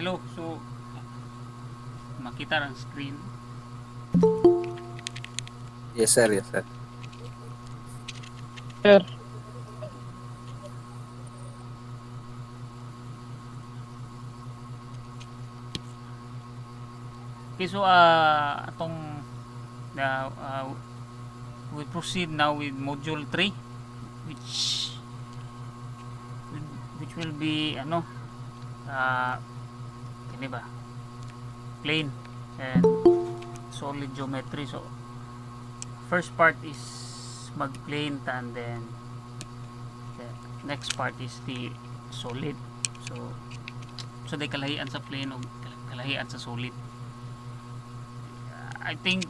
Hello, so makita ang screen. Yes, sir. Yes, sir. Sir, Okay, so atong we proceed now with module 3 which which will be kini ba? Plane and solid geometry. So first part is mag-plane and then the next part is the solid. So they kalahian sa plane o kalahian sa solid. I think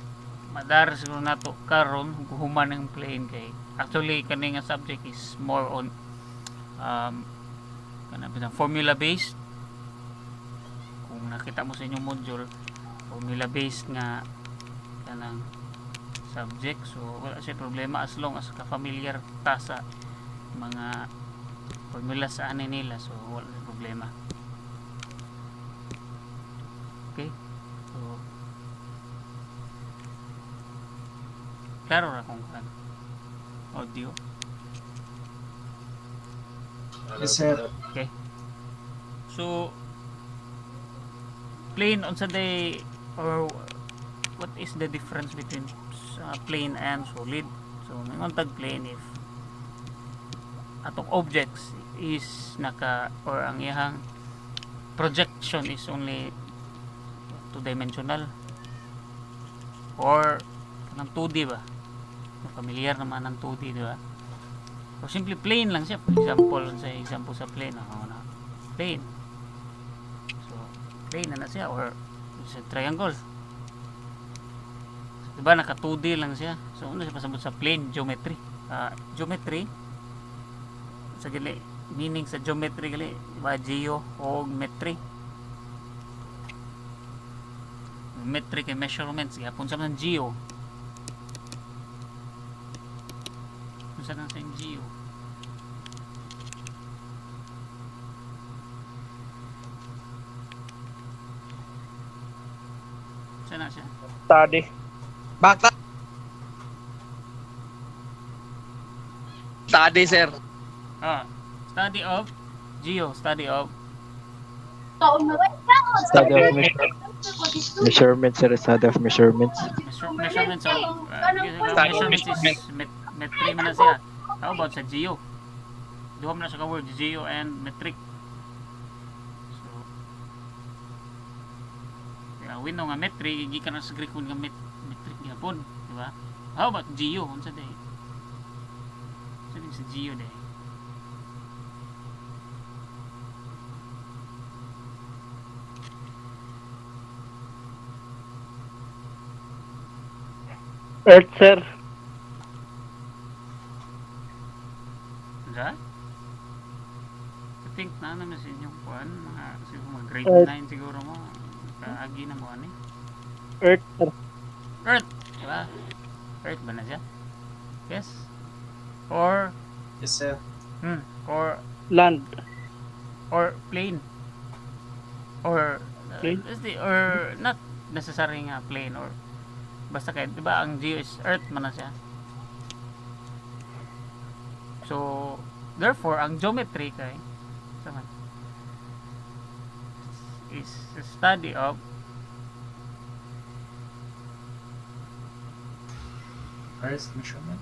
madar siguro nato karon human ng plane kay actually kani nga subject is more on formula based. Kung nakita mo sa inyong module, formula based nga kanang subject, so wala siya problema as long as ka familiar ta sa mga formula sa ani nila, so wala siya problema. Okay, so klaro ra kung kan audio. yes sir. Okay, so plane unsa day or what is the difference between plane and solid? So may tag plane if atong objects is naka or ang iyang projection is only two-dimensional or kanang 2D ba? Familiar naman ng 2D, di ba? Or simply plane lang siya. For example sa plane, plane. So plane na siya or sa triangle. So, diba naka 2D lang siya. So ano siya pasabot sa plane geometry. Geometry sa gali meaning sa geometry gali diba geo o metry. Metric and measurements gihapon sa man geo. Unsa nang sa geo? Sana siya. Study. Bakta. Study, sir. Study of geo, study of Study of measurements, sir. Study of measurements. measurements of measurements is metri man na siya. How about sa geo? Duha man na sa word geo and metric. So we know nga metric gikan na sa Greek nga metric gyapon, di ba? How about geo? Unsa day? Sabi sa geo day. Earth sir. Diba? I think na naman sa inyong kuhan, siguro mga grade Earth. 9 siguro mo, kaagi na mo ano eh. Earth sir. Earth, diba? Earth ba na siya? Yes? Or, Yes sir. or Land. plane? Or, Plane? or not necessary nga plane or basta kaya, diba ang geo is Earth man na siya. So, therefore, ang geometry kay saman is the study of Earth measurement.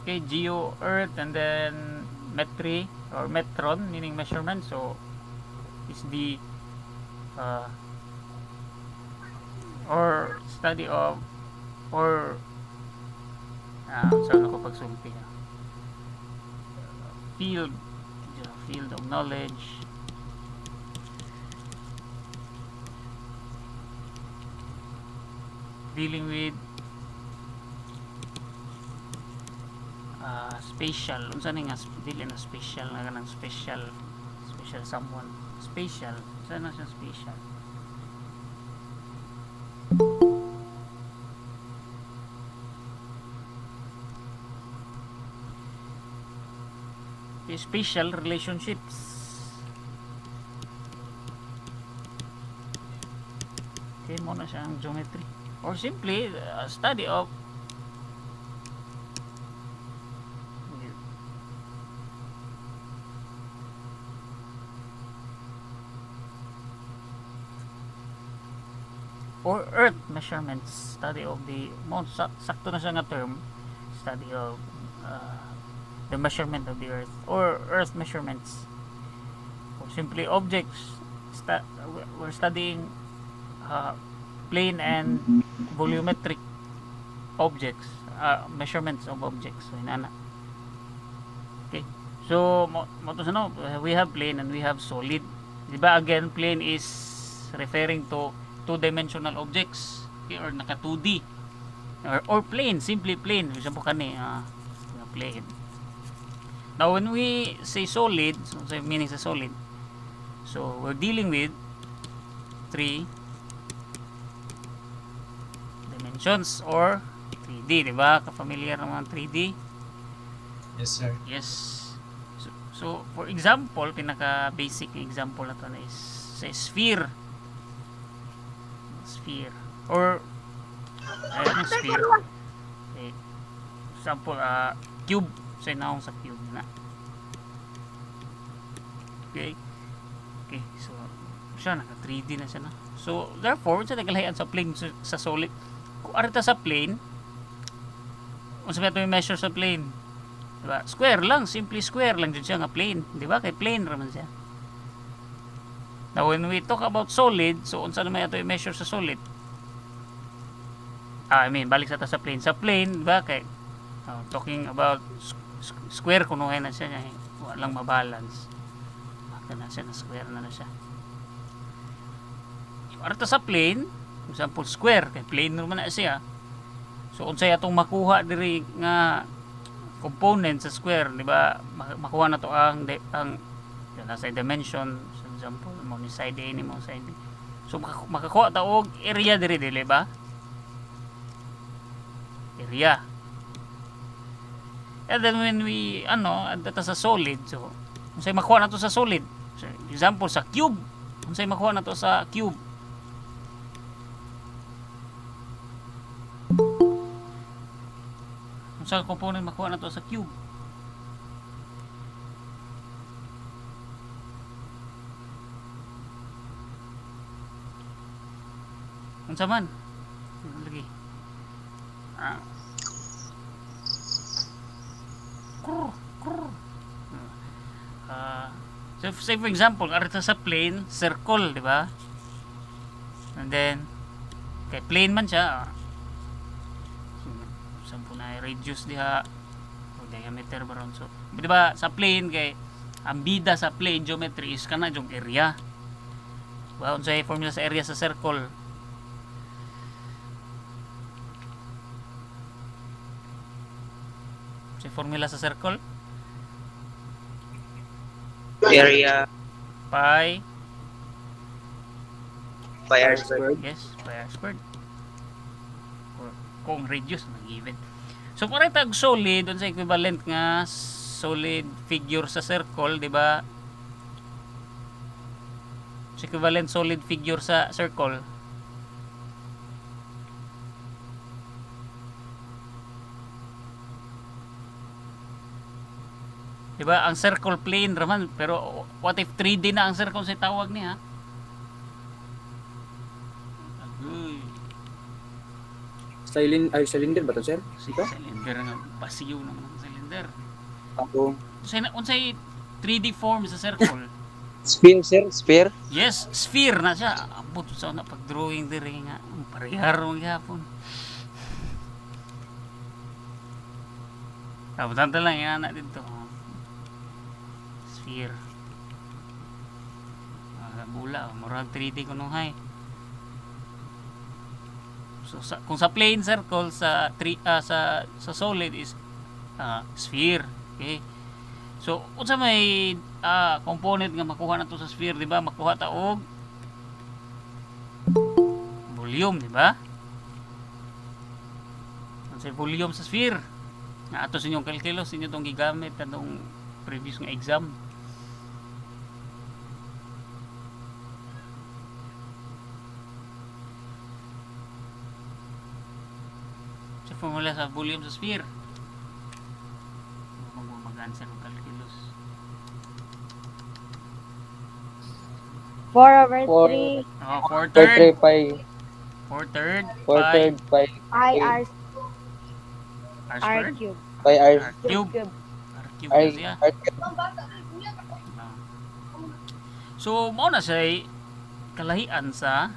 okay, geo, Earth, and then metry or metron meaning measurement. So is the or study of or saan ako pagsulti field of knowledge dealing with spatial unsa ni nga dili na spatial nga kanang special someone spatial sana siya spatial spatial relationships. Okay, mo na siya ang geometry. Or simply, study of or earth measurements, study of the sakto na siya nga term, study of the measurement of the earth, or earth measurements, or simply objects. We're studying plane and volumetric objects, measurements of objects. So inana. Okay, so we have plane and we have solid, diba? Again, plane is referring to two-dimensional objects, okay, or naka 2D, or plane, simply plane. For example, plane. Now, when we say solid, so meaning sa solid, so we're dealing with 3 dimensions or 3D, diba? Ka-familiar naman 3D? Yes, sir. Yes. So for example, pinaka-basic example na to is sa sphere. Or sphere. Okay. Example, cube. So naong sa cube na. Okay. So siya naka 3D na siya na. So therefore, sa nagalayan sa plane sa solid. Kung arita sa plane, unsa ba ito yung measure sa plane? Diba? Square lang, simply square lang dyan siya nga plane. Diba? Kay plane raman siya. Now, when we talk about solid, so unsa naman ito yung measure sa solid? Balik sa ta sa plane. Sa plane, diba? Kay, talking about square, kunuhin na siya. Walang mabalance. Baka na siya na square na siya. Arta sa plane, example, square. Kay plane naman na siya. So, unsay atong makuha diri nga component sa square, di ba? Makuha na to ang nasa dimension, for example, mo ni side A ni mo side B. So makakuha ta og area diri dili ba? Area. And then when we adta sa solid, so unsay makuha na to sa solid? So, example sa cube, unsay makuha na to sa cube? Sa component makuha na to sa cube. Unsa man? Lagi. So say for example, arita sa plane, circle, di ba? And then kay plane man siya, radius diha o diameter baron. So di ba sa plane kay ang bida sa plane geometry is kana yung area. Ba unsay formula sa area sa circle? Unsay formula sa circle? Area Pi r squared. yes, pi r squared. Or kung radius na given. So kung tag solid, unsa equivalent nga solid figure sa circle, di ba? So equivalent solid figure sa circle. Di ba? Ang circle plane raman, pero what if 3D na ang circle sa tawag niya? Agoy. Cylinder ba to, sir? Cylinder nga, basiyo naman ang cylinder. Ako. Unsay 3D form sa circle? Sphere, sir. Sphere. Yes, sphere na siya. Ambot sa na pag-drawing diri nga, ang parehar mo gyapon. Tapos lang yan na dito. Sphere. Bula, murag 3D kunuhay. So kung sa plane circle sa solid is sphere. Okay? So unsa may component nga makuha nato sa sphere, di ba? Makuha ta og volume, di ba? Unsay volume sa sphere? Na ato sa inyong kalkulo, sa inyo tong gigamit kanong previous nga exam. Sa formula sa volume sa sphere. Mag-answer ng calculus. 4/3 Oh, 4 4 third. 3 pi 4 third. 4 third pi I R R R squared. cube. pi r R cube. Cube. R cube r na siya. r So, mao na siya kalahian sa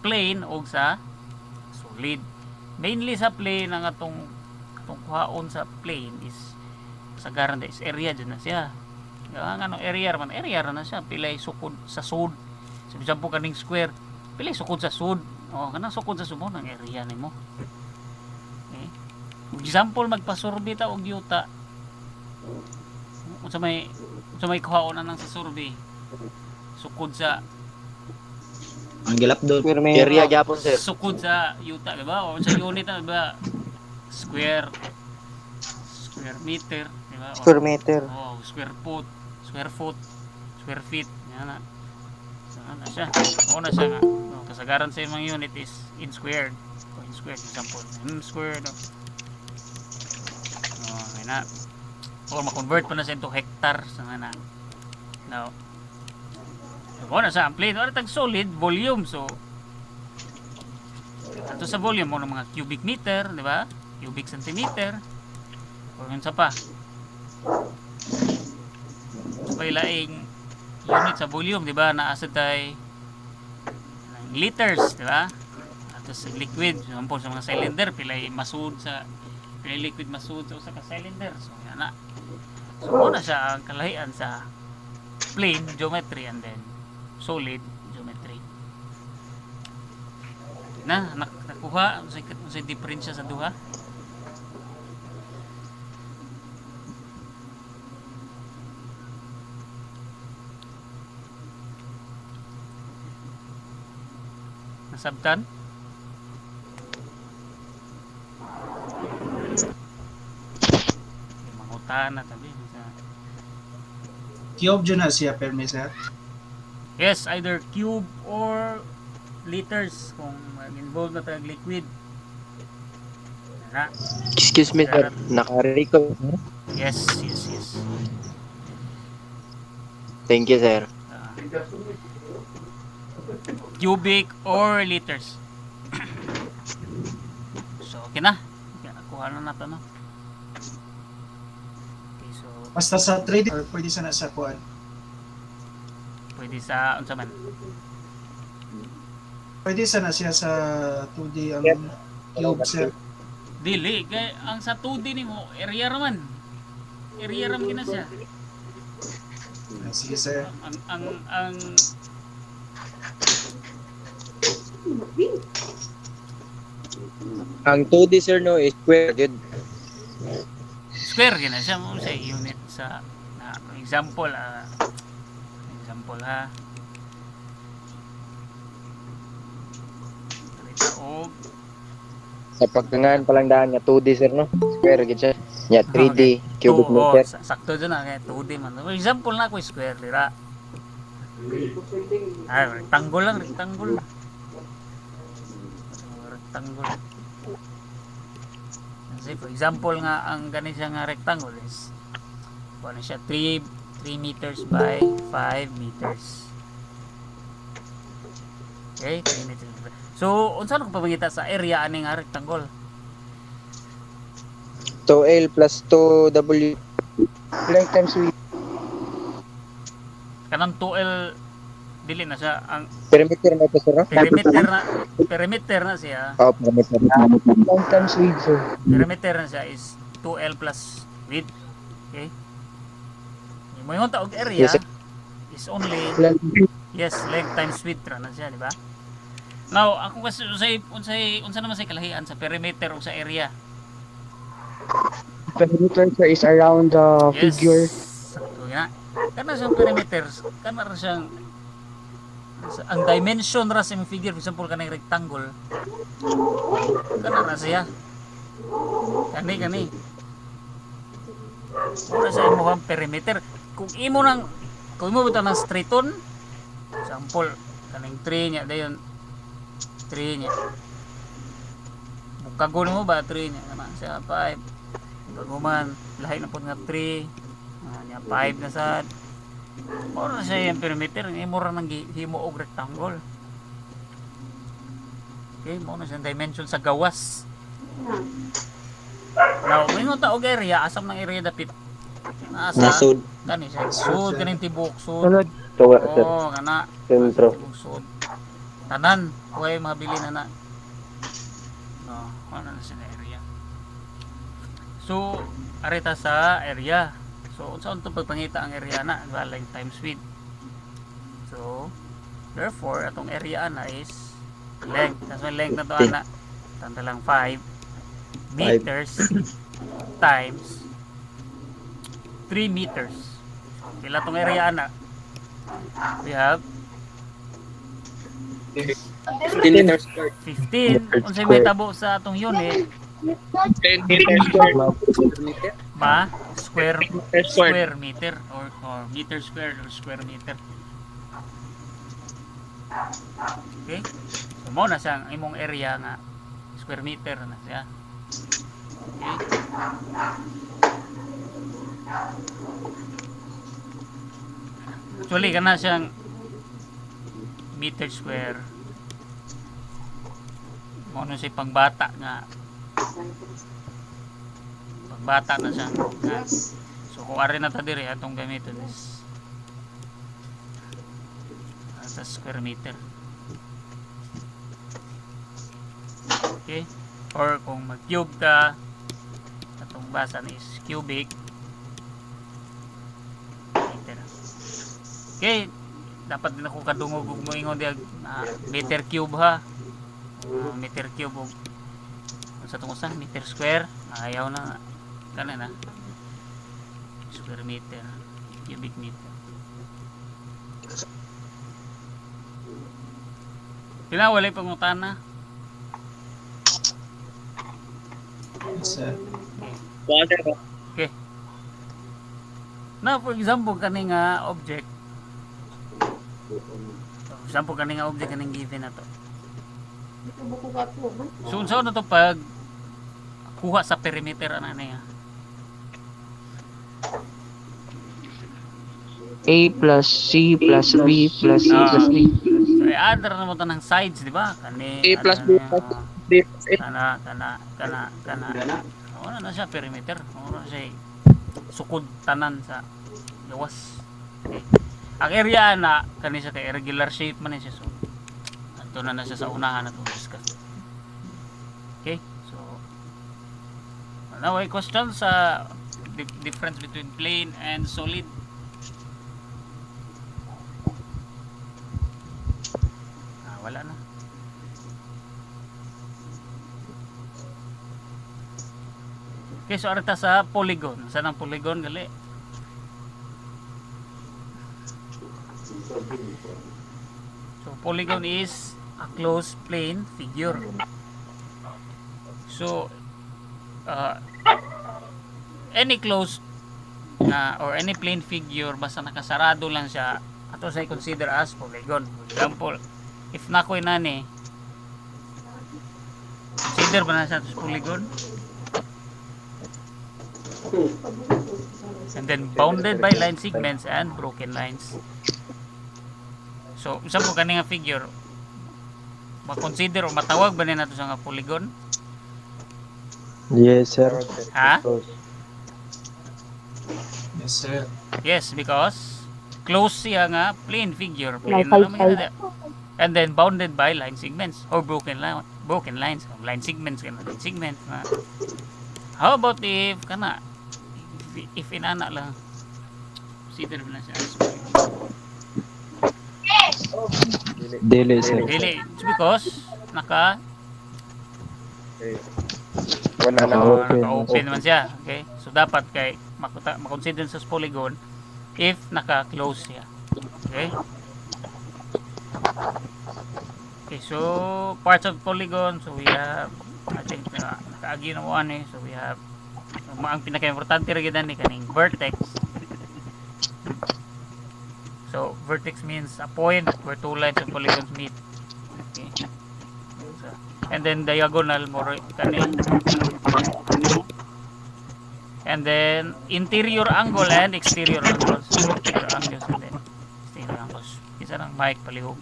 plane o sa solid. Mainly sa plane ang atong kuhaon sa plane is sa garanda is area dyan na siya. Ang ano area man, area ra na siya. Pilay sukod sa sud. Sa example kaning square, pilay sukod sa sud. O, kanang sukod sa sud mo ng area nimo. Okay. Example magpasurvey ta og yuta. Unsa may kuhaon nang sa survey. Sukod sa Ang gilap doon. Square may- Area gyapon sir. sukod sa yuta, di ba? O sa unit na, di ba? Square meter, di ba? square meter. Oh, square foot, square feet. Yan na. So, ano na siya? O na siya nga. O, kasagaran sa mga unit is in squared. O in squared, example. In squared. O, okay na. O, ma-convert pa na siya into hectare. So, nga na. Now, o na siya ang plane. O, tag solid volume. So, ato sa volume mo ng mga cubic meter, di ba? Cubic centimeter. O yun sa pa. Sabay laing unit sa volume, di ba? Naasa tayo liters, di ba? Ato sa liquid, example sa mga cylinder, pilay liquid masud sa usa ka cylinder. So yan na. So una siya ang kalahian sa plane geometry and then solid geometry. Nakuha unsay diferensya sa duha? Nasabtan? Mangutan na tabi. Cube dyan na siya, permi sir. Yes, either cube or liters kung involved na tayong liquid. Na. Excuse me sir. Naka-record. Yes. Thank you sir. Cubic or liters. So, okay na. Nakuha na natin, no? Okay, so, Basta sa 3D or pwede sana sa kuan. pwede sa, unsa man. Pwede sana siya sa 2D ang cube sir. Dili, kay ang sa 2D nimo, area raman. Area raman gina siya. Sige sir. Ang Ang 2D sir no is square jud. square gina siya mo sa unit sa example ha. Og Sa pagkangan pa lang daan nga 2D sir no. Square gid siya. Nya 3D cubic meter. sakto dyan na kaya 2D man. For example na ako square dira. Rectangle. Rectangle. Kasi for example nga ang ganito siya nga rectangle is ano siya 3 meters by 5 meters. Okay, 3 meters. So, unsa ko pamangita sa area ani nga rectangle? 2L plus 2W. Length times width. Kanang 2L dili na siya ang Perimeter na ito sir no? perimeter na siya. Oh, perimeter. Length times width sir. Perimeter na siya is 2L plus width. Okay? Mo yung taog area Yes, sir. is only length times width ra na siya, di ba? Now, ako kasi unsa naman sa kalahian sa perimeter o sa area? Perimeter sir is around the figure. Sakto nga. Kana siyang perimeter, kana ra siyang ang dimension ra sa imong figure, for example kanang rectangle. Kana ra siya. Kani. Muna sa imo ang perimeter. Kung imo bitaw ng straighton, example, kaning 3 niya dayon 3 niya. Kagon mo ba 3 niya naman siya 5. Kaguman lahi na pud nga 3. Nya 5 na sad. Mura siya yung perimeter, imo ra nang himo og rectangle. Okay, mo na siya dimension sa gawas. Now, mingon ta og area, asam ng area dapit. Nasa Nasud. kani siya, sud kaning tibok sud. Sulod. Tuwa, sir. Oh, kana. Sentro. Tibok sud. Tanan, huwag mabili na na. No, ano na siya na area. So, arita sa area. So, saan ito pagpangita ang area na? Like times width. So, therefore, atong area na is length. That's why length na to ana. Tanda lang 5 meters times 3 meters. Pila tong area na? We have 15 meters squared. 15. Kung may tabo sa atong unit, 10 meters squared. Meter. ba? Square meter or meter square or square meter. Okay? So, mo na siyang imong area nga square meter na siya. Okay? Actually, kana siyang meter square. Mo na siya pangbata nga bata na siya. So kung ari na ta diri atong gamiton is sa square meter. Okay? Or kung mag-cube ka, atong basan is cubic meter. Okay, dapat din ako kadungog ug moingon diag meter cube ha. Meter cube ug sa tungkol sa meter square, ayaw na kana na square meter, cubic meter. Pinawalay pangutana. Sir. Okay. Na for example kaning object. For example kaning object kaning given na to. So unsa na to pag kuha sa perimeter ana niya? A plus C plus B plus C plus D. So i-add na mo to ng sides, di ba? Kani A plus B plus D plus A. kana. Wala na siya perimeter. Wala na siya sukod tanan sa gawas. Okay. Ang area na kani siya kay irregular shape man siya. So ato na siya sa unahan nato discuss. Okay? So now ay question sa difference between plane and solid. Wala na. Okay, so arita sa polygon. Saan ang polygon gali? So polygon is a closed plane figure. So any closed or any plane figure basta nakasarado lang siya, ato say consider as polygon. For example, if nakoy nani, consider ba na siya as polygon? And then bounded by line segments and broken lines. So, isa po kani nga figure, ma-consider o matawag ba na nato sa nga polygon? Yes, sir. Ha? Yes, sir. Yes, because close siya nga plane figure. Like Plane na naman side. yun. And then bounded by line segments or broken lines. Line segments kana line segment na. How about if kana if inana lang consider mo na siya as Dili, sir. dili. It's because naka Wala na. Open. naka-open naman siya. Okay? So dapat kay makonsider sa polygon if naka-close siya. Okay? Okay, so parts of polygon, so we have I think naka-agi na mo ani, so we have ang pinaka-importante ra gyud ni kaning vertex. So vertex means a point where two lines of polygons meet. Okay. So, and then diagonal more kani. And then interior angle and exterior angles. Interior angles and then exterior angles. Isa lang mic palihog.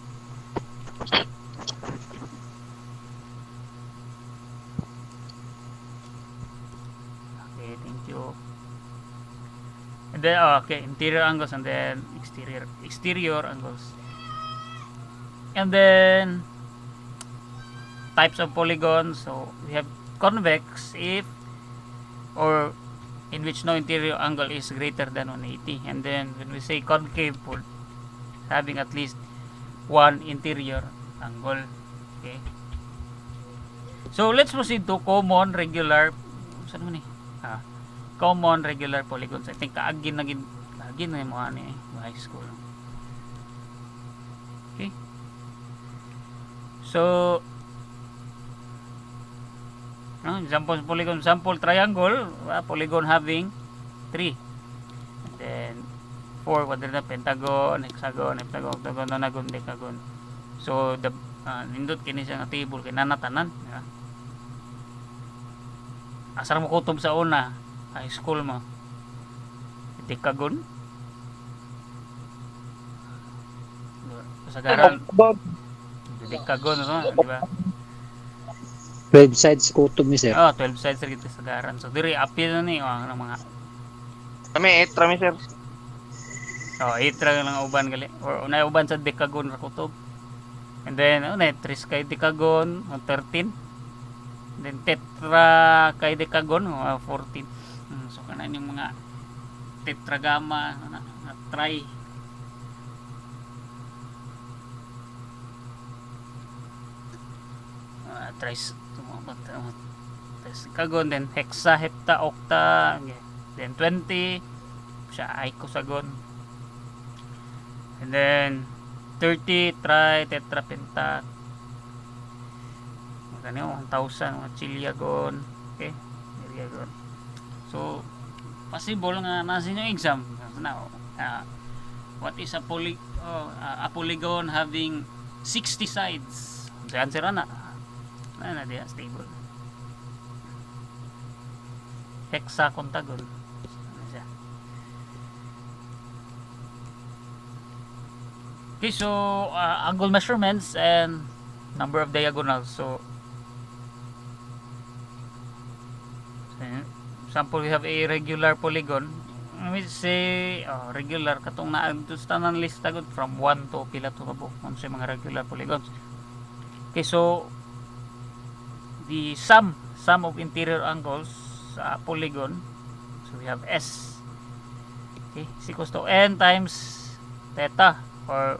Okay, thank you. And then okay, interior angles and then exterior angles. And then types of polygons. So we have convex if or in which no interior angle is greater than 180. And then when we say concave, having at least one interior angle. Okay. So let's proceed to common regular. Saan mo ni? Common regular polygons. I think kaagin na yung mga ni high school. Okay. So example polygon, sample triangle, polygon having 3. And then 4, whether na pentagon, hexagon, octagon, nonagon, decagon. So the nindot kini siya nga table kay nanatanan. Asar mo kutob sa una, high school mo. Decagon. Kasagaran. Decagon, no? Di ba? 12 sides kutob ni sir. 12 sides sa kita sagaran. So diri apil na ni ang mga Kami, etra mi sir. 8 ra lang uban gali or unay uban sa decagon ra kutob. And then tris kay decagon 13. Then tetra kay decagon 14. So kanan yung mga tetragama na try. Tries kagon, then hexa, hepta, octa, then 20 siya icosagon, and then 30 tri, tetra, penta, ganyan 1,000 mga chiliagon. Okay, chiliagon. So possible nga nasa inyo exam now. What is a polygon having 60 sides? The answer na dia stable. Hexacontagon. Ano siya? Okay, so angle measurements and number of diagonals. So example, we have a regular polygon. We say regular katong naa tanan lista gud from 1 to pila to kabo sa mga regular polygons. Okay, so the sum of interior angles sa polygon, so we have S, okay, is equals to N times theta, or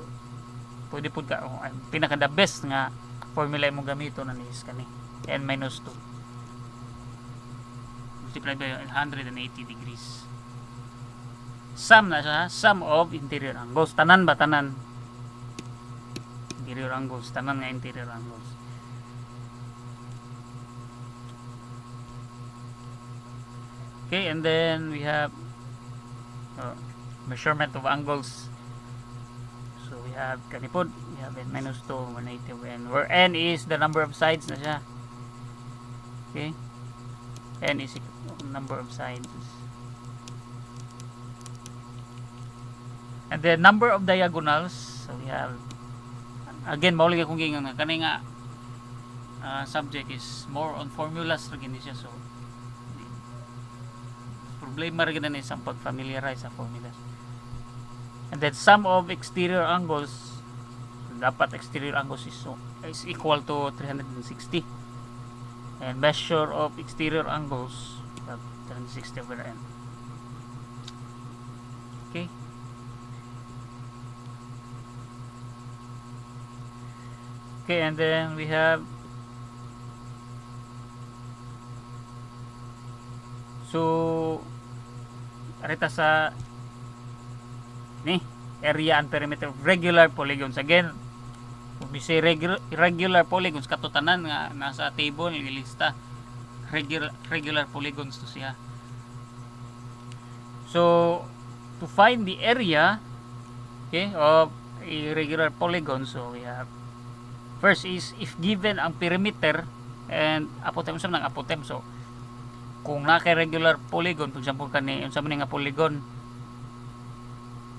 pwede po ka pinaka the best nga formula mo gamito na is kani N minus 2 multiplied by 180 degrees. Sum na siya, sum of interior angles, tanan ba tanan interior angles, tanan nga interior angles. Okay, and then we have measurement of angles. So we have kanipod, we have N minus 2, 180, where N is the number of sides na siya. Okay, N is number of sides. And the number of diagonals, so we have, again, maulig akong gingang nga kanay nga subject is more on formulas ra gini siya. So problema rin na isang pag-familiarize sa formulas. And then sum of exterior angles, dapat exterior angles is equal to 360, and measure of exterior angles 360 over N. Okay, okay, and then we have so arita sa area and perimeter of regular polygons. Again, when we say regular polygons, katutanan nga nasa table ilista regular polygons to siya. So to find the area, okay, of a regular polygon, so we have first is if given ang perimeter and apotem sa ng apotem. So kung na kay regular polygon, for example kani unsa man nga polygon,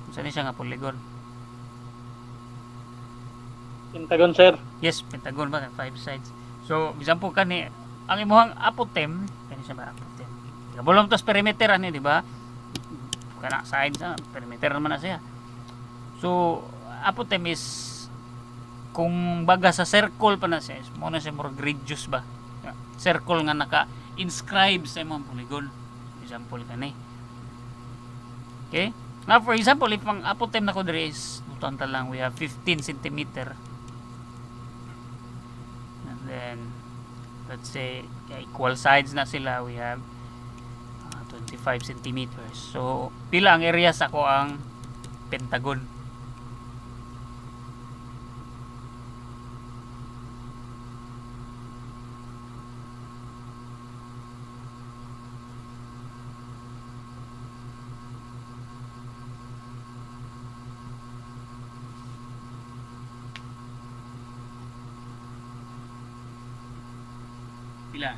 unsa ni siya nga polygon? Pentagon, sir. Yes, pentagon ba, 5 sides. So example kani ang imong apotem kani siya ba apotem, kabulong tos perimeter ani, di ba? Kana sides na perimeter naman na siya. So apotem is kung baga sa circle pa na siya, mo na siya more radius ba, circle nga naka-inscribe sa imong polygon. Example kani. Okay? Now for example, if ang apotem na ko diri is total lang, we have 15 centimeter. And then let's say equal sides na sila, we have 25 centimeters. So pila ang area sa ko ang pentagon? Pila?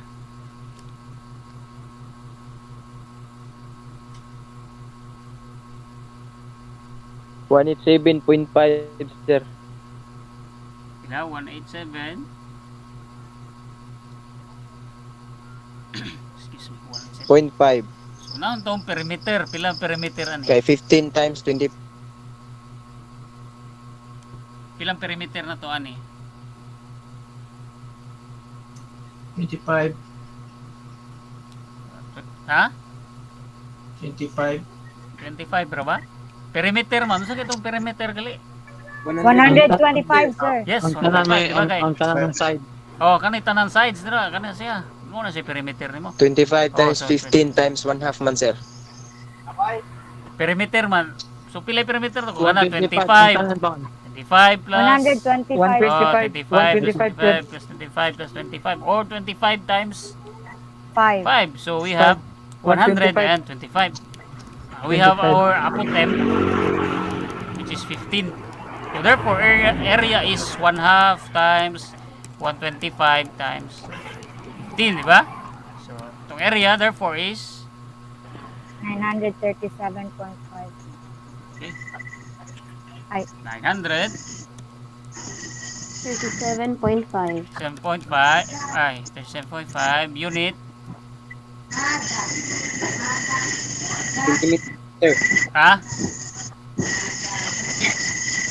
One eight 7.5, sir. Pila? 187. Excuse me, 187. 0.5. So naon tong perimeter? Pila ang perimeter ani? Kay 15 times 20. Pilang perimeter na to ani? 25, Ha? 25, 25 ra ba? Perimeter man, unsa kitong perimeter gali? 125, sir. Yes, Ang tanan 125, may di ba, kay? ang tanan ng side. Oh, kanay tanan sides dira, kana siya. Mo na si perimeter nimo. 25 times so 15 times 1/2 man, sir. Perimeter man. So pila perimeter to? 125. 25. Ang tanan ba? 25 plus 125. 125 plus 25 plus 25 or 25 times 5. 5. So we have 125. We have our apotem, which is 15. So therefore area is 1/2 times 125 times 15, di ba? So itong area therefore is 937.5. okay, Ay. 900 37.5. 7.5 ay 37.5 unit Centimeter. ha?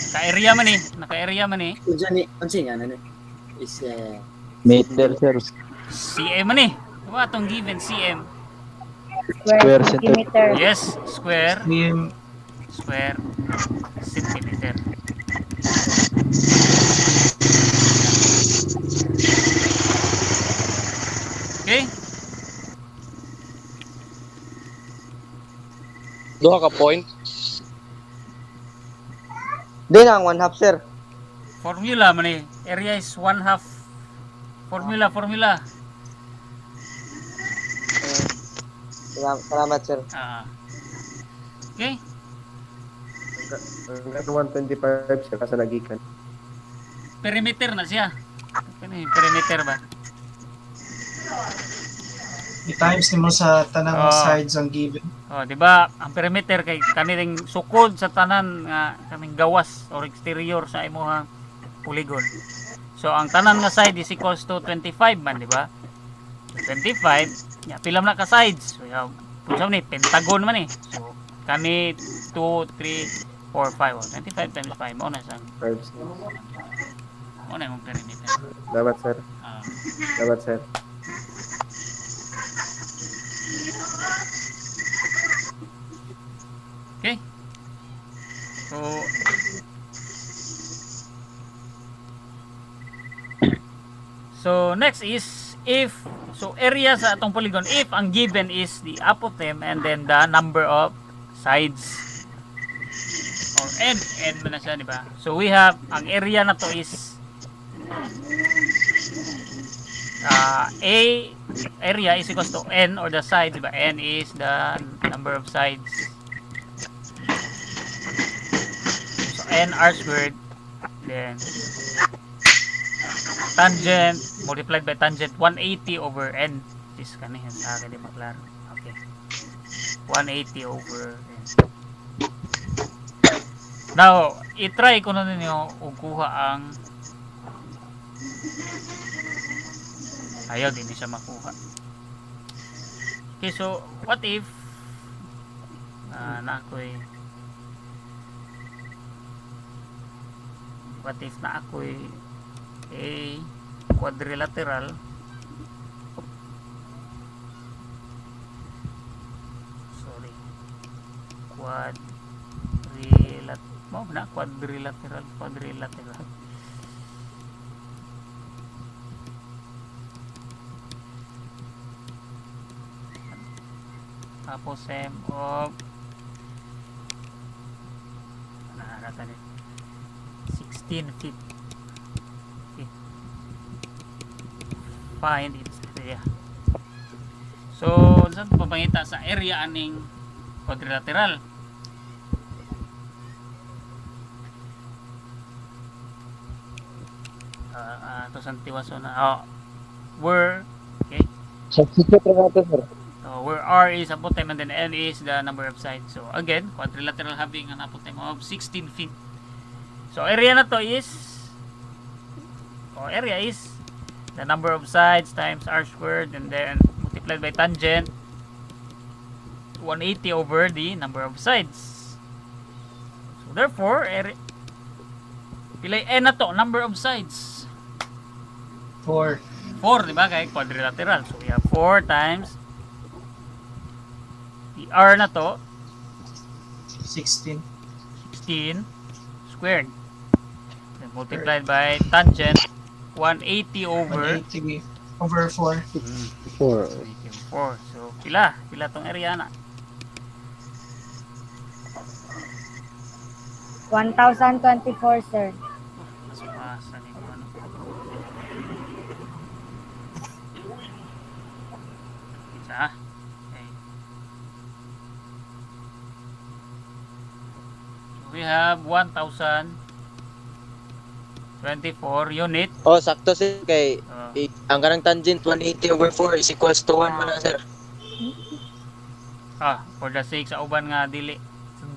Naka-area man eh. Naka-area man eh. Diyan ni, unsa nga ano? Is Meter, sir. CM man eh. Diba itong given CM? Square Square centimeter. Yes, square cm, centimeter. Okay? duha ka point. Di na ang 1/2, sir. Formula man eh. Area is 1/2. Formula. Salamat, sir. Okay? Hanggang 125, sir, kasi nagikan. Perimeter na siya. Ano yung perimeter ba? i-times nimo sa tanang Oh. sides ang given. Oh, di ba? Ang perimeter kay kanilang sukod sa tanan nga kaming gawas or exterior sa imong polygon. So ang tanan nga side is equals to 25 man, di ba? So 25, ya pila man na ka sides. So ya punsa ni pentagon man eh. So kami 2 3 4 5 oh, 25 times 5 mo na sang mo na yung perimeter. Salamat, sir. Ah, Salamat, sir. okay? So next is if area sa atong polygon if ang given is the apotem and then the number of sides or n man na siya, di ba? So we have ang area na to is A area is equals to n or the sides, di ba? N is the number of sides n r squared, then tangent multiplied by tangent 180 over n. This kanihan sa akin di maklaro. Okay. 180 over n. Now, i-try ko na ninyo ug kuha ang ayaw din siya makuha. Okay, so what if na ako'y a quadrilateral quadrilateral tapos m of naharatan 16 feet. Okay. Find its area. So, saan papangita sa area aning quadrilateral? To sa tiwaso na where okay, Substitute na natin, sir. where R is apothem and then N is the number of sides. So again, quadrilateral having an apothem of 16 feet. So area na to is the number of sides times R squared and then multiplied by tangent 180 over the number of sides. So therefore, pilay N na to, number of sides. 4. 4, di ba? Kaya quadrilateral. So we have 4 times the R na to 16. 16 squared. Then multiplied by tangent 180 over 180 over 4. 4. 4. So pila tong area na. 1,024, sir. Mas masa ni ko ano. Isa. Okay. So we have 1,024 unit. Oh, sakto, sir. Kay, Uh, ang kanang tangent 180 over 4 is equals to 1 man na, sir. for the sake sa uban nga dili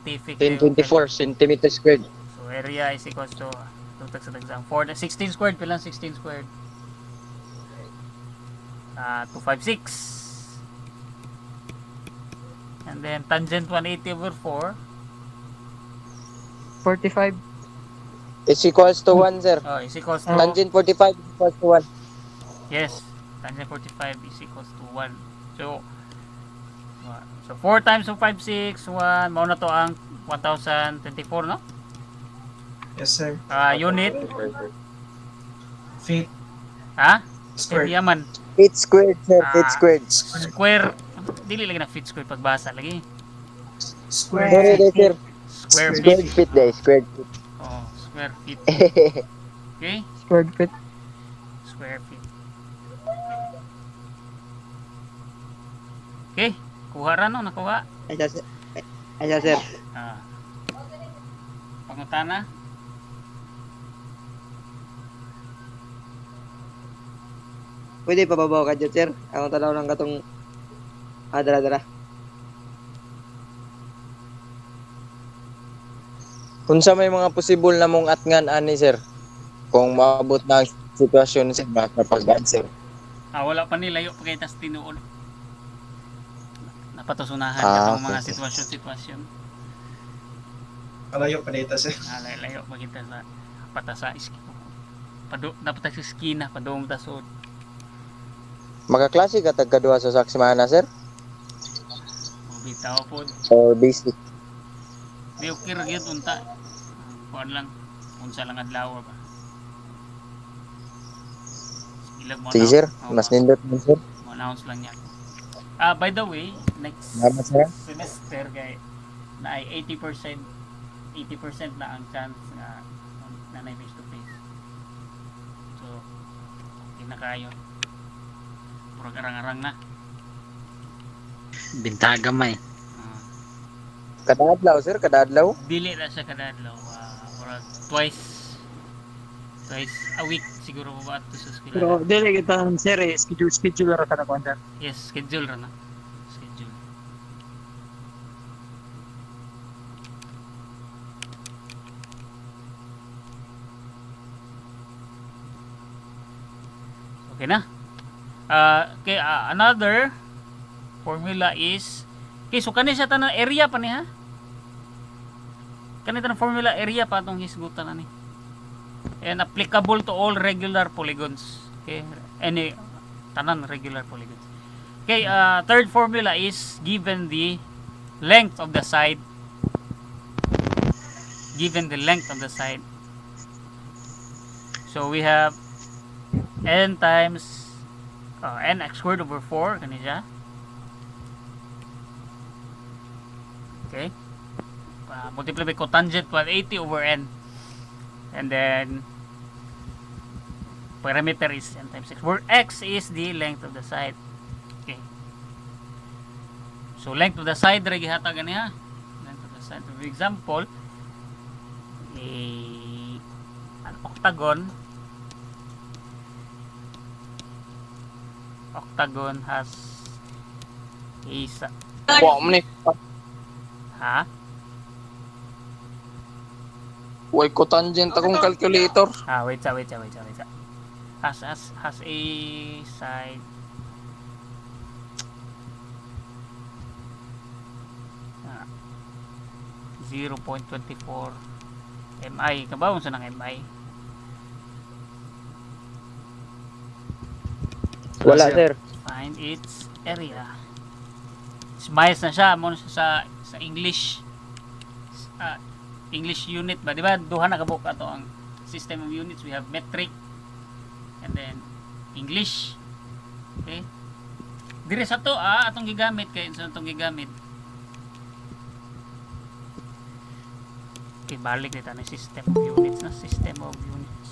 scientific 1024 centimeter squared. so area is equals to tutag sa exam 4 16 squared pilang 16 squared 256 and then tangent 180 over 4 45. Is equals to 1, sir. is equals to Tangent 45 is equals to 1. yes tangent 45 is equals to 1 so 4 times of 56 1 mao na to ang 1024 no Yes, sir. unit Feet area squared. man Feet squared, sir. Feet Ah. squared. square dili lagi na feet square pagbasa lagi Square Sorry, feet. sir. square Squared feet feet, day. Squared feet. square feet okay Squared feet. square feet okay kuha ra no nakuha Ayan, sir. pangutana Pwede pababaw ka dyan, sir. Ako tanaw lang katong dara. Unsa may mga possible na mong atngan ani, sir? Kung maabot na ang sitwasyon, sir, makapag-answer. wala pa ni layo pa kay tas tinuod napatusunahan Ah, katong mga okay. sitwasyon Malayo pa dito, sir. layo pa kita sa patasa dapat sa skina padung tasod Makaklase ka tagkaduha sa saksimana, sir? bitaw po Or basic? di okay ra gyud unta kuan lang unsa lang adlaw ba ilag mo Sige, sir. Mas nindot mo, sir. announce lang niya by the way next Salamat, sir. semester kay na ay 80% na ang chance nga nanay face to face so hindi na kayo purag arang-arang na Bintaga may. Ah, Kada adlaw, sir. Kada adlaw. dili na siya kada adlaw twice a week siguro mo ba ato sa Pero eskwela. dili kita sir schedule ra kada kuan. Yes, schedule ra na. Schedule. Okay na. Okay, another formula is okay, so kani siya tanan area pa ni ha. Kani tanan formula area pa atong hisgutan ani. And applicable to all regular polygons. Okay, any tanan regular polygons. Okay, third formula is given the length of the side. Given the length of the side. So we have n times nx squared over 4 kani siya. Okay. Multiply by cotangent 180 over n. And then parameter is n times x, where x is the length of the side. Okay. So length of the side ra gihatag ani ha. Length of the side. For example, an octagon has Wa mo ni. ha? Way ko tangent akong calculator. Wait sa. Has a side 0.24 mi. Kabawon sa ng mi. Wala sir. Find its area. Miles na siya mo sa English English unit ba, di ba? Duha na kabuk ato ang system of units. We have metric and then English. Okay? Dire sa to atong gigamit kay sa atong gigamit. Okay, balik dito na system of units na system of units.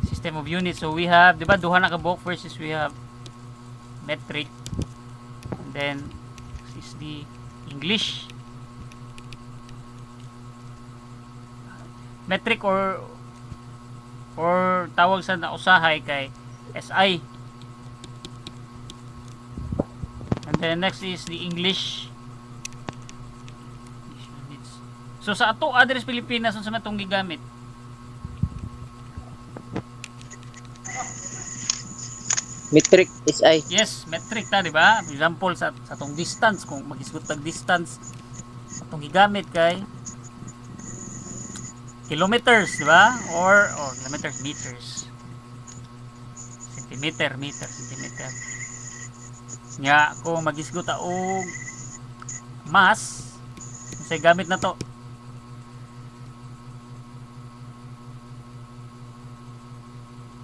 System of units. So we have, di ba, duha na kabuk. First is we have metric and then is the English. Metric or tawag sa nausahay kay SI. And then next is the English. So sa ato address Pilipinas unsa man tong gigamit? Metric is I. Yes, metric ta, di ba? For example sa tong distance, kung mag-isgot tag distance tong gigamit kay kilometers, di ba? Or kilometers, meters. Centimeter. Nya kung mag-isgot ta og mass, unsay gamit na to?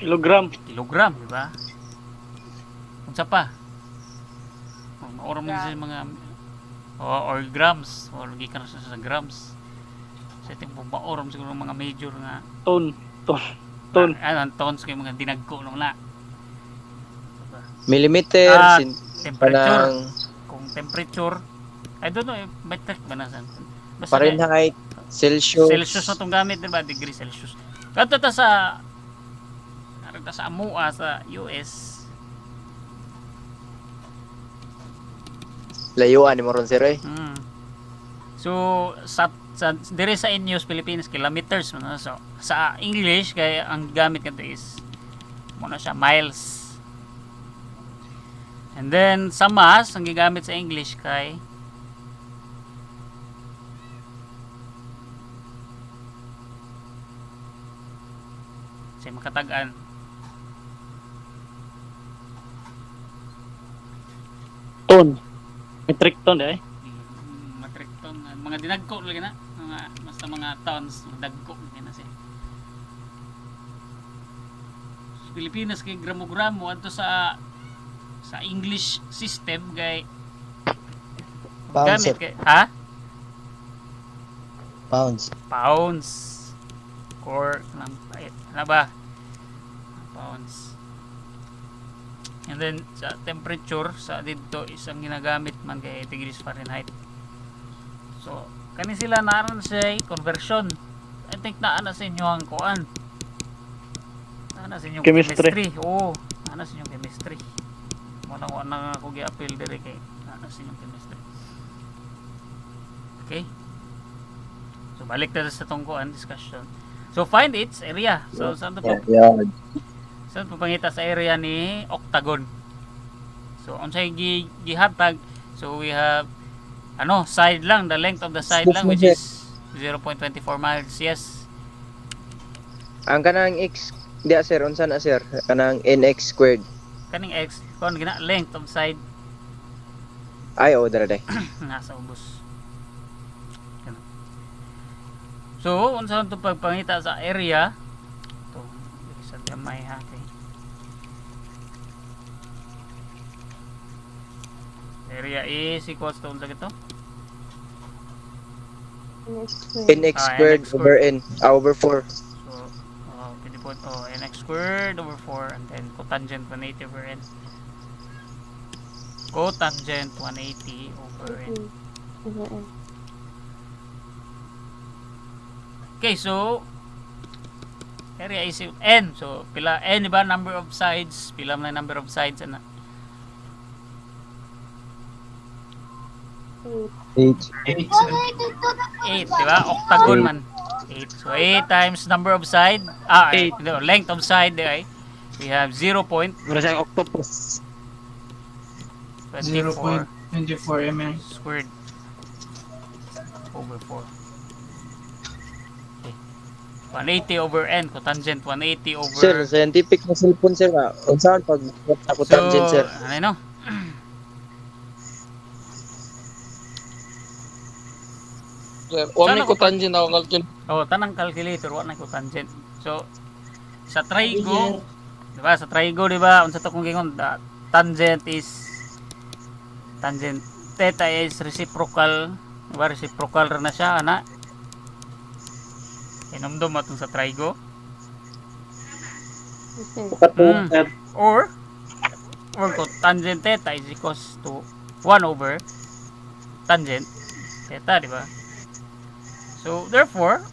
Kilogram. Kilogram, di ba? Unsa pa? Or mo sa mga or grams or gikan sa grams. Sa ting pagbaorom siguro mga major nga Ton. ang tons kay mga dinagko no na. Millimeter. Temperature. Parang Kung temperature, I don't know if metric ba na san. Fahrenheit, Celsius. Celsius na tong gamit, di ba? Degree Celsius. Kadto ta sa AMUA sa US. Layuan ni moron sir eh. So sa dire sa inyo sa Pilipinas kilometers no? So sa English kay ang gamit kanto is muna siya miles. And then sa mass ang gigamit sa English kay say makatagan Ton. Metric ton eh. metric ton, mga dinagko lagi na basta mga tons dagko lagi na siya. Sa Pilipinas kay gramo-gramo adto sa English system kay Pounds, gamit sir. kay pounds or ano ba pounds. And then sa temperature sa dito isang ginagamit man kay degrees Fahrenheit. So kani sila naaran sa conversion. I think naa na sa inyo ang kuan. Naa na sa inyong Chemistry. Oo, naa na sa inyong chemistry. Muna ko na ako gi-appeal dire kay naa na sa inyong chemistry. Okay? So balik na sa tong kuan discussion. So find its area. So saan to po? Yeah. Saan po pangita sa area ni octagon? So unsay gihatag? So we have side lang, the length of the side lang which is 0.24 miles. Yes. Ang kanang x, di sir, unsa na sir? Kanang nx squared. Kaning x kon gina length of side Ay, oo, dara day. nasa ubos. Ganun. So unsa to pagpangita sa area? To sa gamay ha kay. Area is equals to unsa gito? nx squared nx over n, over 4. So, pwede po nx squared over 4 and then cotangent 180 over n. Cotangent 180 over n. Okay, so area is n. So, pila n ba number of sides? Pila man number of sides ana? 8. 8, 8, di ba? Octagon man. 8. So 8 times number of side, length of side ay we have 0.24 Mura siyang octopus. 0.24 mm. squared over 4. Okay. 180 over n, cotangent 180 over. Sir, scientific na cellphone sir ba? Unsa pag ako tangent sir? Ano? Sir, wala ko tangent ako calculate. Tanang calculator wa na cotangent. So sa trigo, di ba? Sa trigo, di ba? Unsa to kung gingon, tangent theta is reciprocal, di ba? Reciprocal ra na siya ana. Inumdum atong sa trigo. Or cotangent theta is equals to 1 over tangent theta, di ba? So therefore,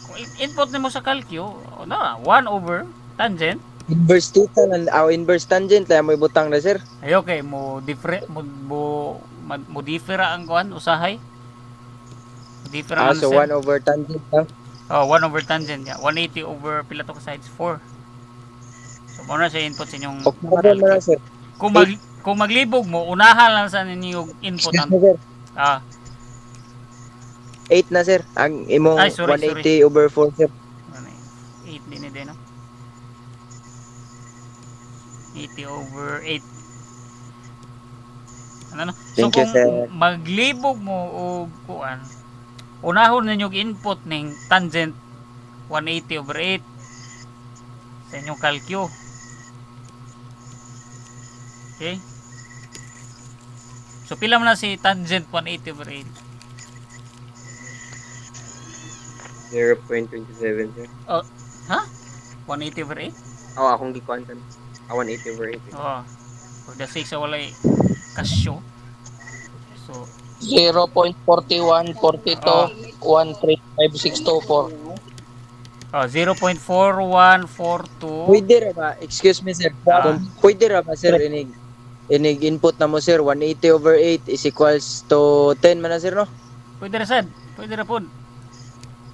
kung input nimo sa calcio, 1 over tangent. Inverse theta lang, inverse tangent lang mo ibutang na sir. Ay okay, mo differa ang kuan usahay. Differa So 1 over tangent lang. 1 over tangent ya. 180 over pila to ka sides 4. So mo na siya input sa inyong Okay na sir. kung maglibog mo, unahan lang sa ninyo input ang Sir, 8 ah na sir. Ang imong Ay, sorry, 180 over 4 sir. 8 din ni no. 80 over 8. Ano? So Thank you, kung sir. maglibog mo o kuan, unahon ninyo input ning tangent 180 over 8 sa inyong calcio. Okay? So pila man na si tangent 180 over 8? 0.27 sir. 180 over 8? Akong gikuan kan. 180 over 8. Oh. For the sake sa walay kasyo. So 0.41, 42, 135, 624. 0.4142. Pwede ra ba? Excuse me sir. Pwede ra ba sir inig input na mo sir 180 over 8 is equals to 10 man na sir no? Pwede ra sad. Pwede ra pud.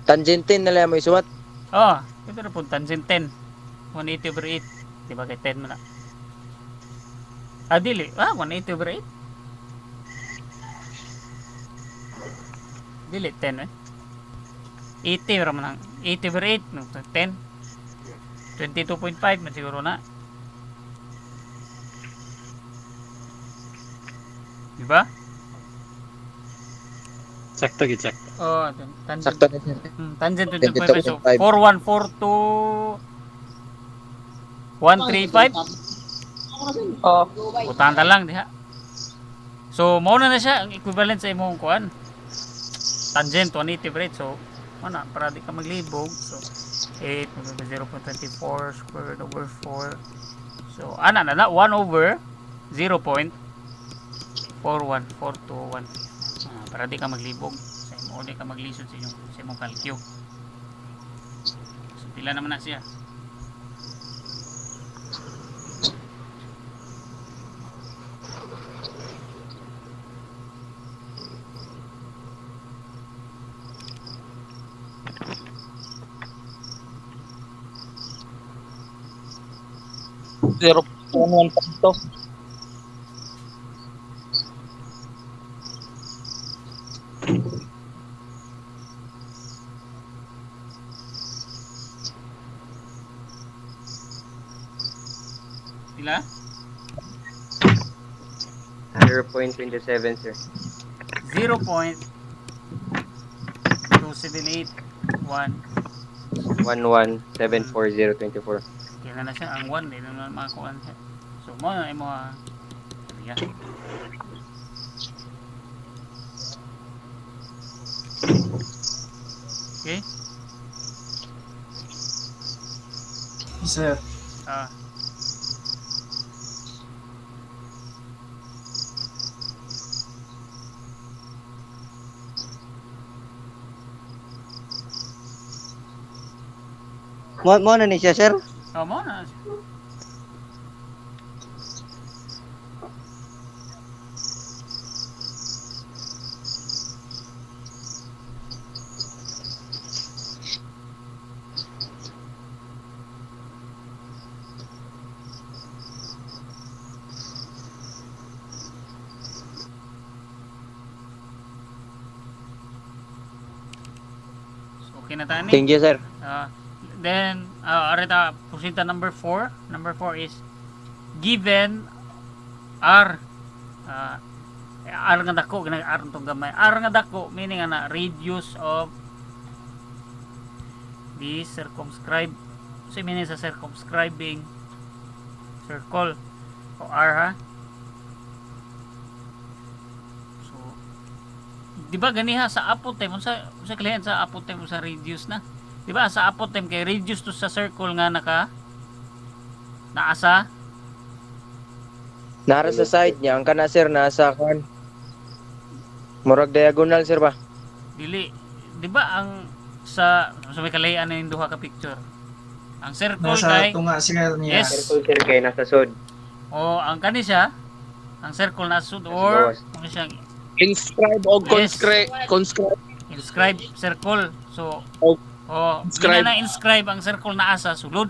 Tangent 10 na lang mo isuwat. Pwede ra pud tangent 10. 180 over 8. Di ba kay 10 man na. Dili. 180 over 8. Dili 10 eh. 80 ra man ang 80 over 8 no 10. 22.5 man siguro na. Di ba? Sakto gid sakto. Tangent. Sakto na sir. Tangent 22.5. So 22.5. 4142 135. Butang lang diha. So mao na siya ang equivalent sa imong kuan. Tangent 180 over 8. So mana para di ka maglibog. So 8 0.24 squared over 4. So ana na 1 over 0.41421. Para di ka maglibog sa o di ka maglisod sa imong kalkyo. So pila naman na siya. Zero point one to. Pila? 0.27 sir. 0.2781. 1174024. Kaya na siya ang 1 din naman makakuha siya. So mo na imo yeah. Okay. Sir. Ah. Mo na ni siya, sir. Oh, mo na. So, okay na tani. Thank you sir. Then, arita, porsinta number 4. Number 4 is given R. R nga dako, R itong gamay. R nga dako, meaning na radius of the circumscribe. So, meaning sa circumscribing circle. O R ha. So, di ba ganiha sa apotem, sa kliyan sa apotem sa radius na. Di ba sa apotem kay radius to sa circle nga naasa Nara sa side niya, ang kana sir nasa kan. Murag diagonal sir ba? dili. Di ba ang sa may kalayan na yung duha ka picture. Ang circle Nasa kay tunga sir niya. yes. Circle sir kay nasa sud. O ang kani siya ang circle na sud or Nasa kung siya Inscribe o Yes. conscribe. inscribe circle. So Inscribe. na inscribe ang circle na asa sulod.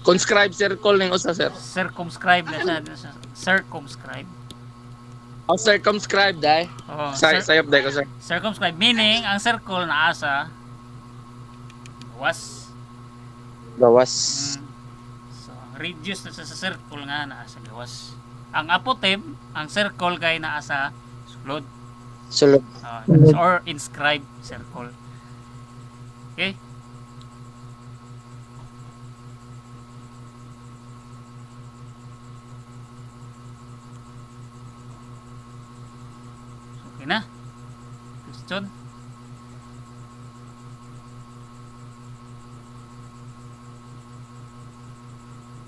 Conscribe circle ning usa, sir. Circumscribe na siya. Circumscribe. Ang circumscribe dai. Oh, Sayop dai ko, sir. circumscribe meaning ang circle na asa was Gawas. so ang radius na siya sa circle nga naa sa gawas. Ang apotem ang circle kay naa sa sulod. Sulod. Or inscribe circle. Okay? Okay na? Question?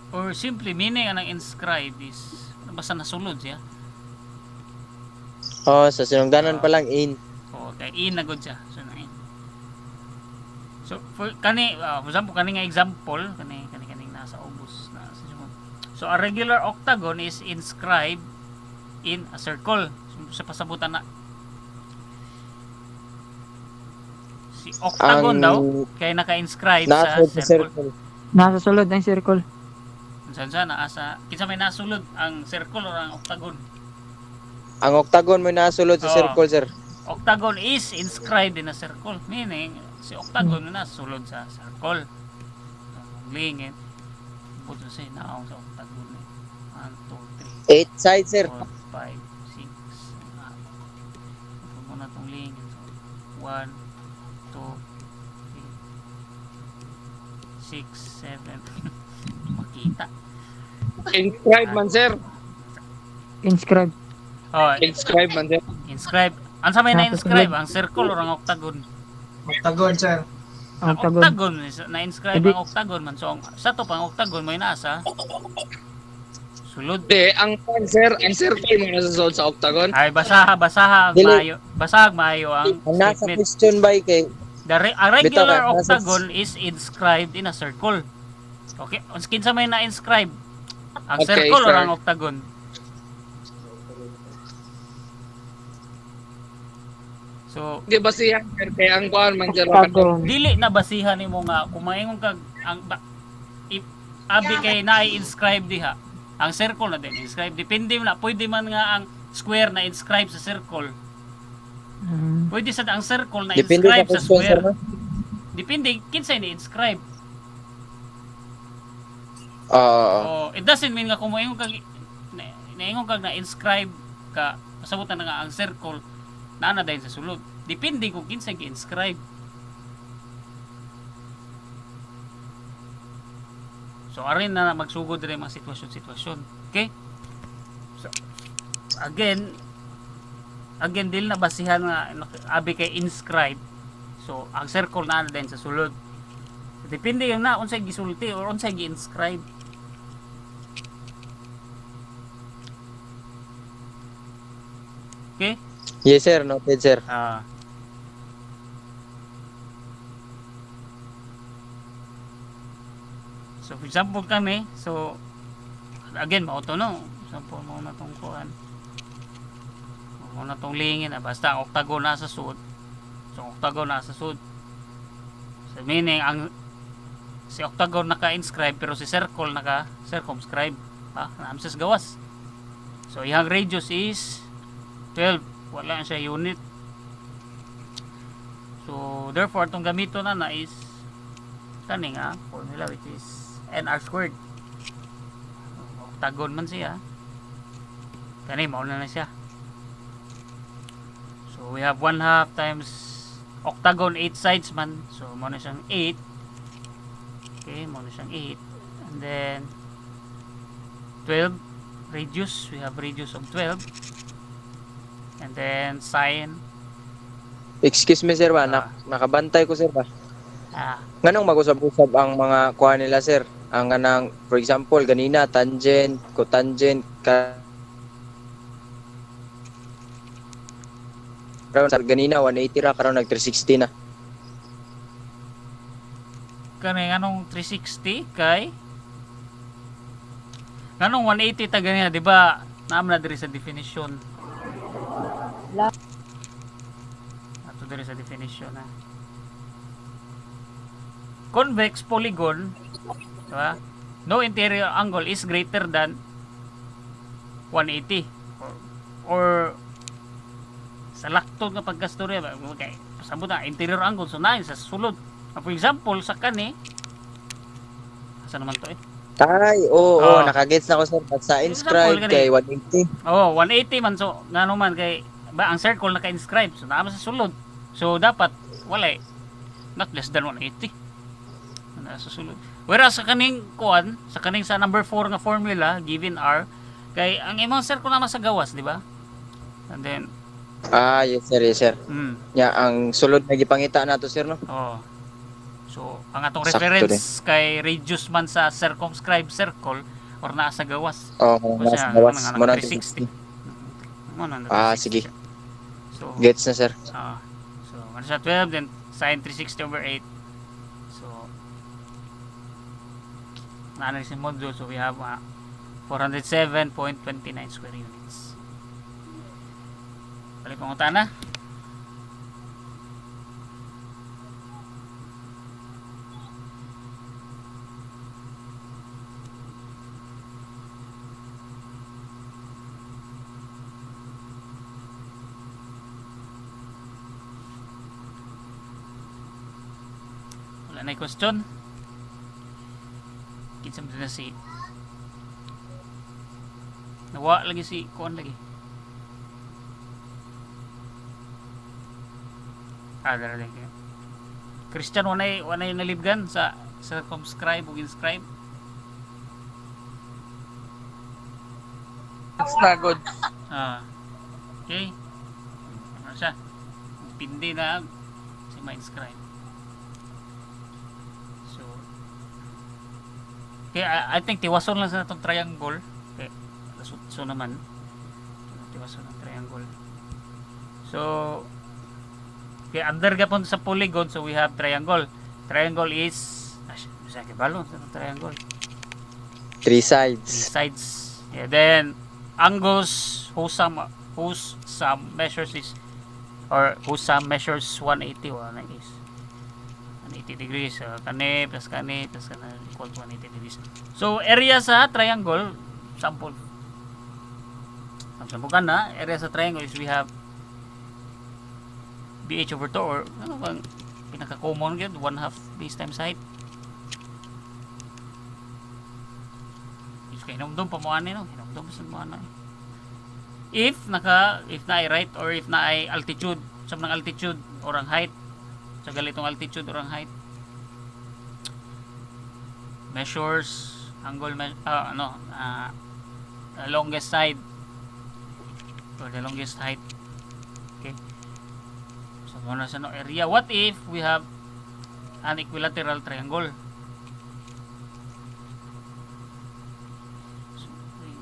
Or simply meaning ang inscribe is basta nasulod siya. Oh, sa sinungdanan pa lang in. O kay in na gud siya. So na in. So for kani for example kani nga example kani nasa ubos na sa sunod. So a regular octagon is inscribed in a circle. So, sa pasabutan na si octagon Ang daw kay naka-inscribe sa nasa circle. Nasa sulod ang circle. Unsa na asa kinsa may nasulod ang circle or ang octagon? Ang octagon mo nasulod sa Oo. circle sir. Octagon is inscribed in a circle, meaning si octagon na nasulod sa circle. Ang lingit buto sa naong sa octagon eh. 1 2 3 8 side sir. 4 5 6 Ito muna itong lingit. So, 1 2 3 6 7 makita. Inscribe man, sir. Inscribe. Oh, Inscribe man, sir. inscribe. Ang sa may na-inscribe, ang circle or ang octagon? Octagon sir. Ang Octagon. octagon, na-inscribe Hindi. ang octagon man. So, sa to pang octagon, may nasa sulod. Di, ang circle mo nasa sulod sa octagon. Ay basaha Dili. maayo ang Ang nasa statement. question ba kay A regular Bitaw ka, nasa- octagon is inscribed in a circle. Okay, kinsa may na-inscribe? Ang Okay, circle or sir. ang octagon? So, Di ba siya, sir, kaya ang kuhan man dyan. Octagon. dili na basihan nimo nga kung maingon kag ang abi kay na-inscribe diha. Ang circle na din inscribe. Depende na pwede man nga ang square na inscribe sa circle. Pwede sa ang circle na depende sa inscribe sa question sir square. no? Depende kinsa ni-inscribe. Oo. Oh, it doesn't mean nga kung maingon kag naingon kag na-inscribe ka pasabutan na nga ang circle na dahil sa sulod. Depende kung kinsa gi-inscribe. So arin na magsugod rin mga sitwasyon. Okay? So again dili na basihan nga abi kay inscribe. So ang circle na din sa sulod. Depende yung na unsay gisulti or unsay gi-inscribe. Okay? Yes sir, noted sir. So for example kami, so again mao to no. Example mo na tong kuan. Mo na tong lingin basta ang octagon na sa sud. So octagon na sa sud. So meaning ang si octagon naka-inscribe pero si circle naka-circumscribe. Naamsas gawas. So iyang radius is 12. Wala siya unit. So therefore itong gamito na is kaning formula which is nr squared. Octagon man siya. Kani mao na siya. So we have 1/2 times octagon 8 sides man. So mao na siyang 8. Okay, mao na siyang 8. And then 12 radius, we have radius of 12. And then sine Excuse me sir ba, nakabantay ko sir ba? Nganong mag-usab-usab ang mga kuha nila sir? Ang ganang, for example, ganina tangent, cotangent, ganina 180 ra karon nag 360 na. kani anong 360 kay anong 180 ta ganyan, di ba? Naam na diri sa definition. Ato diri sa definition na. Convex polygon, di ba? No interior angle is greater than 180 or sa laktod nga pagkastorya ba okay pasabot na interior angle so na sa sulod. For example sa kani asa naman to Ay, nakagets na ko sir. At sa inscribe Example, kay 180. 180 man so ngano man kay ba ang circle naka-inscribe so naman sa sulod. So dapat wala not less than 180 na sa sulod. Whereas sa kaning kuan, sa kaning sa number 4 nga formula given R kay ang imong circle naman sa gawas, di ba? And then Yes sir. Ya, ang sulod na gipangita nato sir no. So, ang atong Sakto reference kay radius man sa circumscribed circle or naa sa gawas. Nasa gawas mo na 360. Sige. So, Gets na sir. so, ano siya 12 then sin 360 over 8. So, naanay si module. So, we have 407.29 square units. Balik pang utana. Wala na question. Kinsa mo na si nawa lagi si kuan lagi. Dara lagi. Christian wanay nalibgan sa circumscribe ug inscribe. It's not good. Okay. Ano siya? Pindi na si ma-inscribe. So, okay, I think tiwason lang sa itong triangle. Okay. So naman tiwaso ng triangle. So okay, under gapon sa polygon, so we have triangle. Triangle is sa balon sa triangle. 3 Three sides. sides. Yeah, then angles whose sum measures is, or whose sum measures 180 is 180 degrees. Kani plus kani equal to 180 degrees. So area sa triangle, sample bukan na area sa triangle is we have BH over 2, or ano bang pinaka-common yun, 1/2 base times height. Is hinumdum pa mo ani no, hinumdum sa mo ana. If na ay right, or if na ay altitude, sa ng altitude or ang height, sa galitong altitude or ang height, measures angle longest side or the longest height. Okay, so muna sa no area. What if we have an equilateral triangle?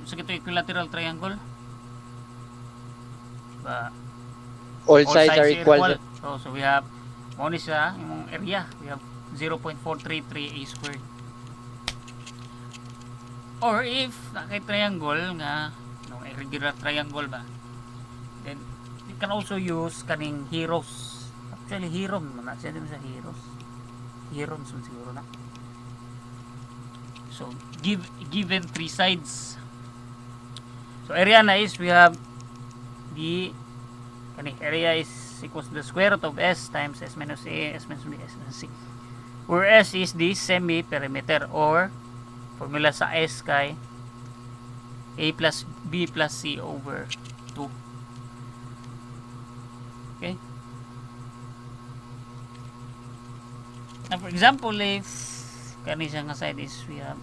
So ito equilateral triangle ba, All sides are equal. so we have mo ni sa yung area, we have 0.433 a squared. Or if nakay triangle nga no irregular triangle ba, then you can also use kaning heroes. Actually heron man siya din sa heroes. Heron siguro na. So given 3 sides, so area na is we have the area is equals to the square root of s times s minus a, s minus b, s minus c, where s is the semi perimeter, or formula sa s kay a plus b plus c over 2. Okay, now for example, if kani siya nga side is we have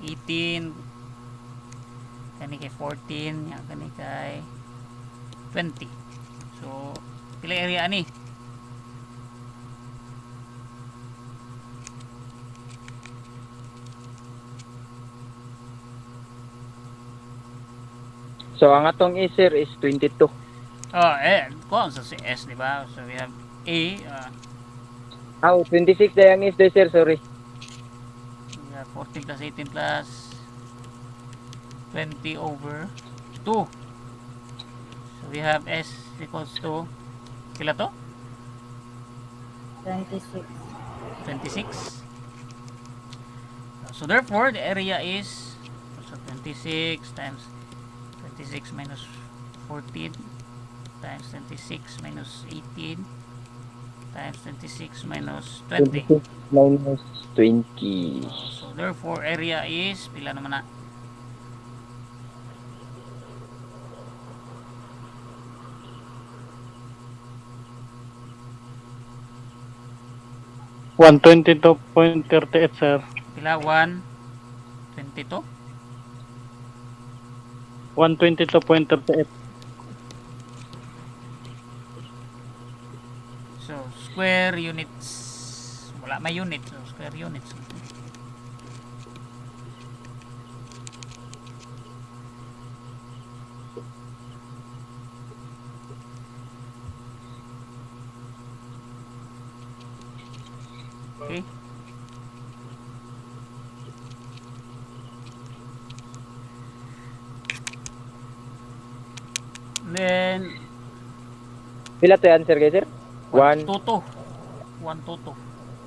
18, kani kay 14, kani kay 20. So pila area ani? So ang atong isir is 22. Kung sa si S, di ba? So we have A, 26 dayang is sir, sorry. we have 14 plus 18 plus 20 over 2. So we have S equals to kila to? 26. 26. So therefore the area is 26 times 26 minus 14 times 26 minus 18 times 26 minus 20. 26 minus 20. So therefore area is pila naman na? $122.38, sir. Pila 122? 122.38. So square units, wala may unit, so square units. Okay. Then Pila to answer guys, sir? 1 122.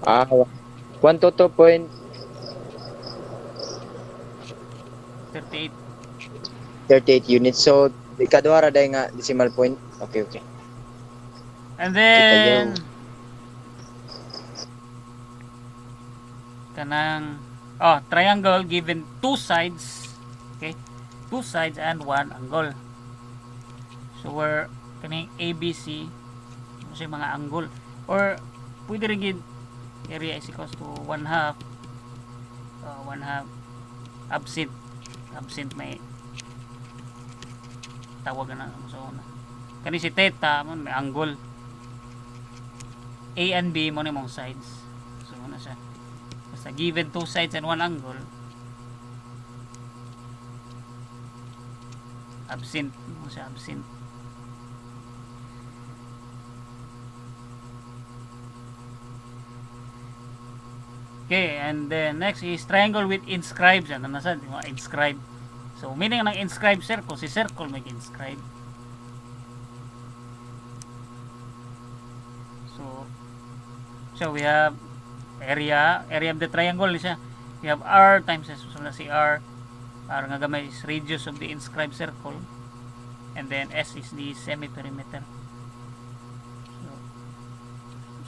122. 122.38 38. units. So ikaduha ra day nga decimal point. Okay. And then kanang triangle given 2 sides. Okay? 2 sides and 1 angle. So where kaning ABC kasi mga angle, or pwede rin gid area is equals to 1/2 absent may tawag na so kani si theta man may angle A and B mo ni mong sides, so na siya basta given 2 sides and 1 angle absent mo siya absent. Okay, and then next is triangle with inscribes. Ano na sa inscribe. So meaning ng inscribe circle, si circle may inscribe. So we have area of the triangle siya. We have R times S. So na si R nga gamay is radius of the inscribed circle, and then S is the semi-perimeter.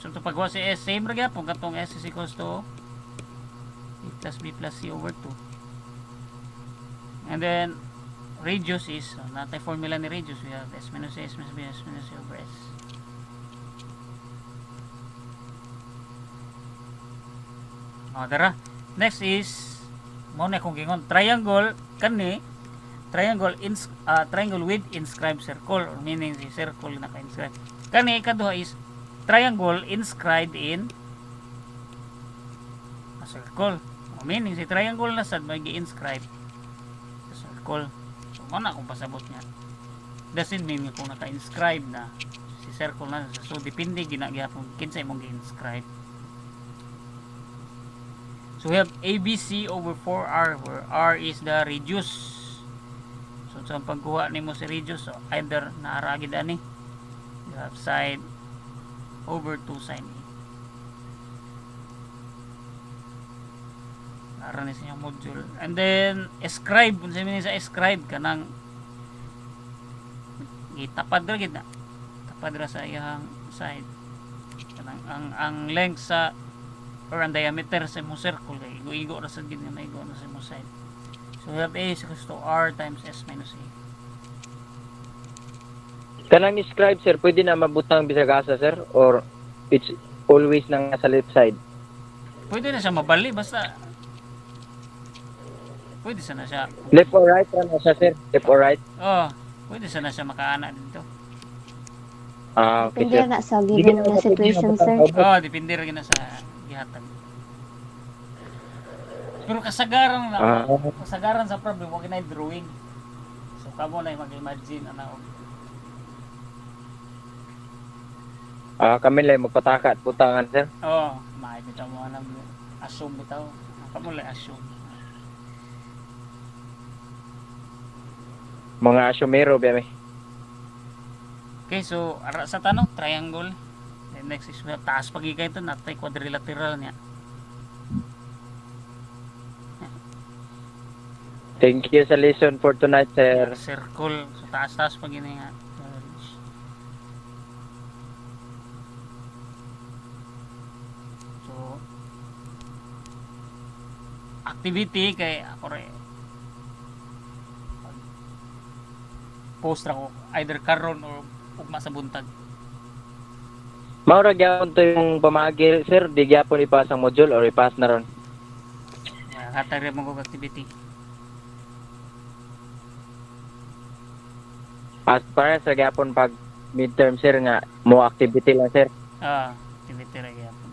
So to pagwa si S, same ra gyapon katong S is equals to A plus B plus C over 2. And then radius is natay formula ni radius, we have S minus A, S minus B, S minus C over S. Dara. Next is mo na kung gingon triangle kani triangle with inscribed circle, or meaning si circle naka-inscribe. Kani kaduha is triangle inscribed in a circle. O meaning si triangle na sad may gi-inscribe sa circle. So mo na kung pasabot niya. Doesn't mean kung naka-inscribe na si circle na, so depende ginagyapon kinsa imong gi-inscribe. So we have ABC over 4R, where R is the radius. So sa pagkuha nimo si radius, so either naaragid ani, you have side over 2 sin A. Naara ni sa module. And then ascribe, kung sabi niya sa ascribe kanang itapad ra gid na. Tapad ra sa iyang side. Kanang ang length sa or ang diameter sa imong circle kay igo-igo ra sa gid nga maigo na sa imong side. So we have A is equals to R times S minus A. Kanang describe sir, pwede na mabutang bisag asa sir, or it's always nang sa left side? Pwede na siya mabali basta pwede sana siya. Left or right na siya sir? Left or right? Oh, pwede sana siya makaana dito. Okay Depende sir. na sa given na situation, sir. Oh, depende rin na sa gihatag. Pero kasagaran na kasagaran sa problem wag na drawing. So kamo na mag-imagine ana og Kami lang magpataka at putangan sir. oh, makikita mo anang assume bitaw. Kamo lang assume. Mga asumero ba may? Okay, so ara sa tanong triangle. Then next is taas pagigay ito natay quadrilateral niya. Thank you sa lesson for tonight sir. Circle. So taas pag ini nga. So activity kay ako rin post ra ko either karon or ugma sa buntag. Maura gyapon to yung pamagi sir, di gyapon ipas ang module or ipas na ron. Hatag rin mo kong activity. As para sa gyapon pag midterm sir nga mo activity lang sir. Activity ra gyapon.